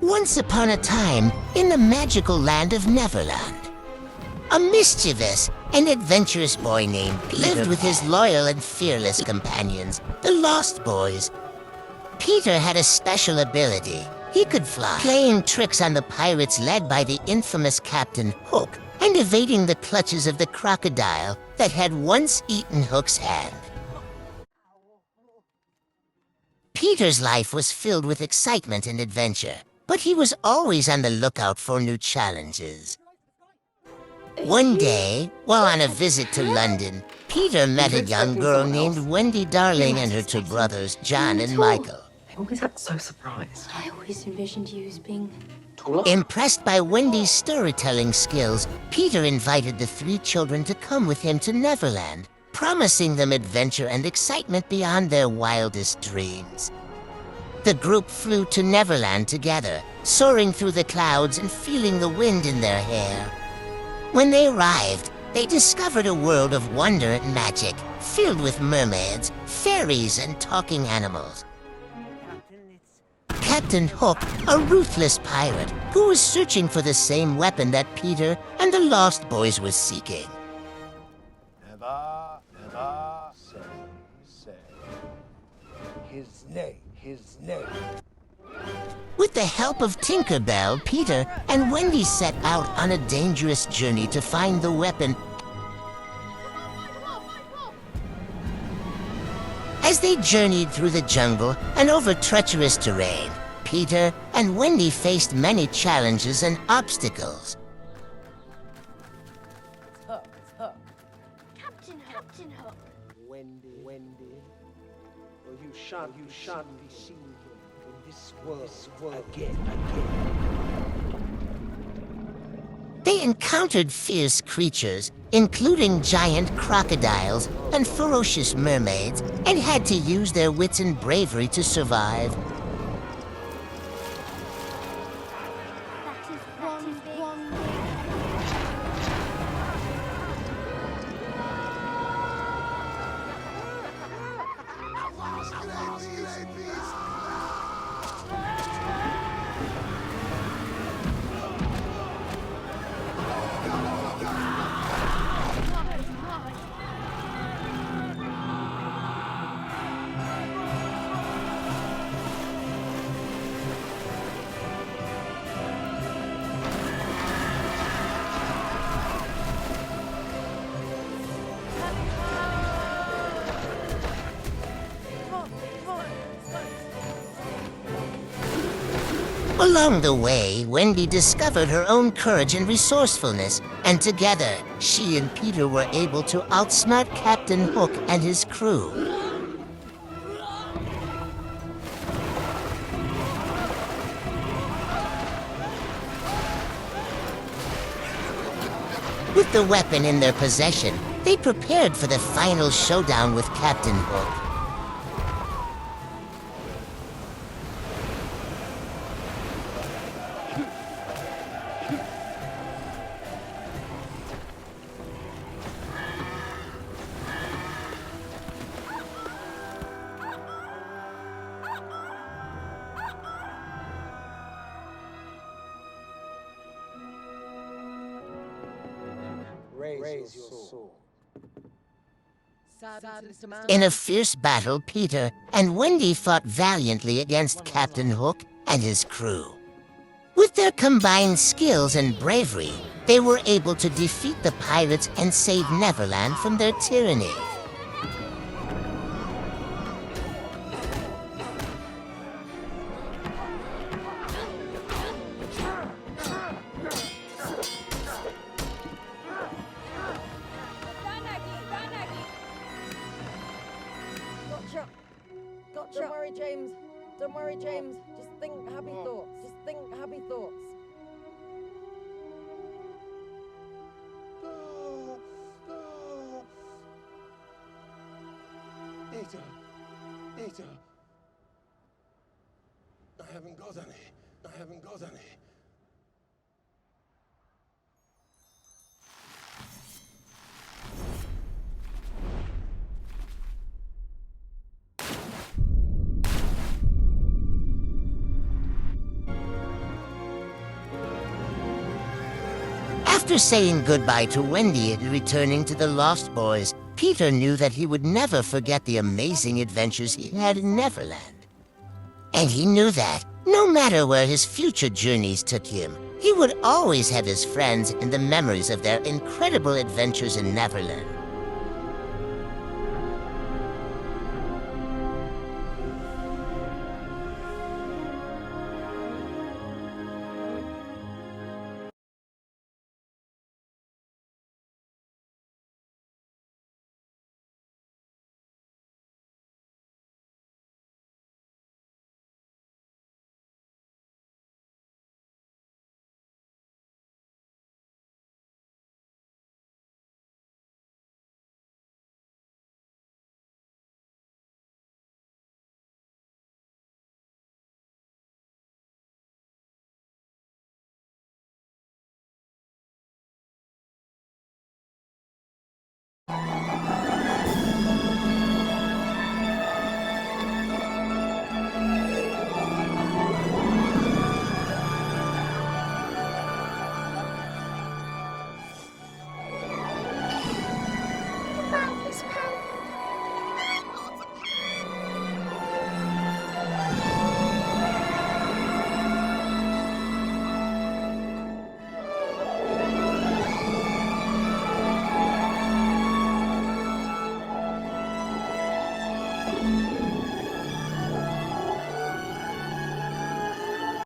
Once upon a time, in the magical land of Neverland, a mischievous and adventurous boy named Peter lived with his loyal and fearless companions, the Lost Boys. Peter had a special ability. He could fly, playing tricks on the pirates led by the infamous Captain Hook, and evading the clutches of the crocodile that had once eaten Hook's hand. Peter's life was filled with excitement and adventure, but he was always on the lookout for new challenges. One day, while on a visit to London, Peter met a young girl named Wendy Darling and her two brothers, John and Michael. I always act so surprised. I always envisioned you as being Taller? Impressed by Wendy's storytelling skills, Peter invited the three children to come with him to Neverland, promising them adventure and excitement beyond their wildest dreams. The group flew to Neverland together, soaring through the clouds and feeling the wind in their hair. When they arrived, they discovered a world of wonder and magic, filled with mermaids, fairies, and talking animals. Captain Hook, a ruthless pirate who was searching for the same weapon that Peter and the Lost Boys were seeking. Never say his name. With the help of Tinker Bell, Peter and Wendy set out on a dangerous journey to find the weapon. As they journeyed through the jungle and over treacherous terrain, Peter and Wendy faced many challenges and obstacles. Captain Hook. Wendy, or you shan't be seen in this world again. They encountered fierce creatures, including giant crocodiles and ferocious mermaids, and had to use their wits and bravery to survive. That is one. Along the way, Wendy discovered her own courage and resourcefulness, and together, she and Peter were able to outsmart Captain Hook and his crew. With the weapon in their possession, they prepared for the final showdown with Captain Hook. Raise your sword. In a fierce battle, Peter and Wendy fought valiantly against Captain Hook and his crew. With their combined skills and bravery, they were able to defeat the pirates and save Neverland from their tyranny. Gotcha. Don't worry, James. Just think happy thoughts. Peter. I haven't got any. After saying goodbye to Wendy and returning to the Lost Boys, Peter knew that he would never forget the amazing adventures he had in Neverland. And he knew that, no matter where his future journeys took him, he would always have his friends and the memories of their incredible adventures in Neverland.